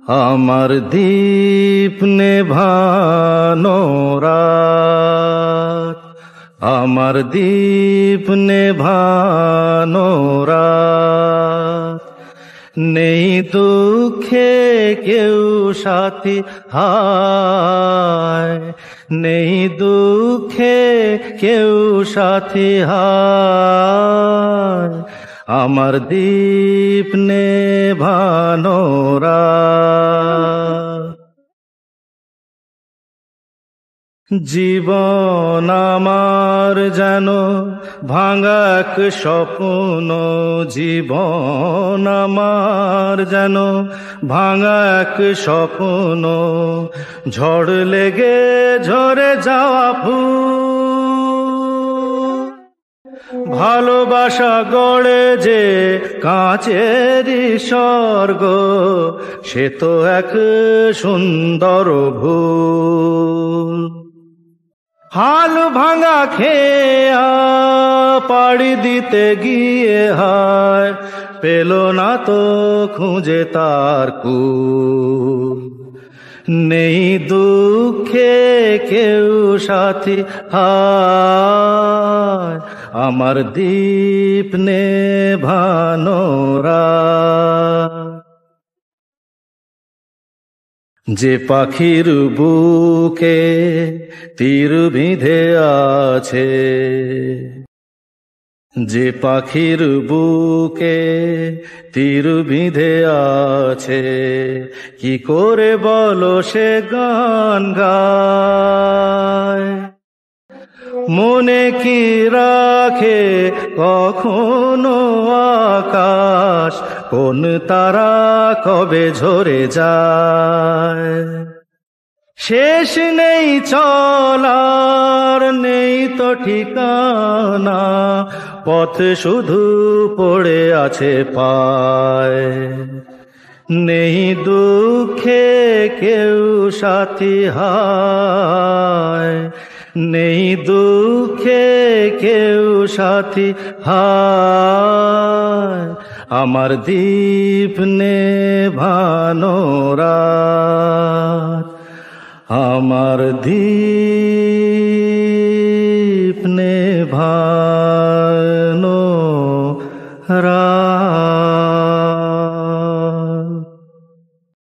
আমার দীপ নেভানো রাত, আমার দীপ নেভানো রাত, নেই দুঃখে কেউ সাথী হায়, নেই দুঃখে কেউ সাথী হায়, আমার দীপ নেভানো রাত। জীবন আমার যেন ভাঙা এক স্বপ্ন, জীবন আমার যেন ভাঙা এক স্বপ্ন, ঝড় লেগে ঝরে যাওয়া ফুল, ভালোবাসা গড়ে যে কাঁচেরই স্বর্গ, সে তো এক সুন্দর ভুল। হাল ভাঙা খেয়া পাড়ি দিতে গিয়ে হায়, পেল না তো খুঁজে তার কুল, নেই দুঃখে কেউ সাথী হায়, আমার দীপ নেভানো রাত। যে পাখির বুকে তীর বিঁধে আছে, যে পাখির বুকে তীর বিঁধে আছে, কি করে বলো সে গান গায়, মনে কি রাখে কখনো আকাশ, কোন তারা কবে ঝরে যায়। শেষ নেই চলার, নেই তো ঠিকানা, পথ শুধু পড়ে আছে পায়, নেই দুঃখে কেউ সাথী হায়, নেই দুঃখে কেউ সাথী হায়, আমার দীপ নেভানো রাত, আমার দীপ নেভানো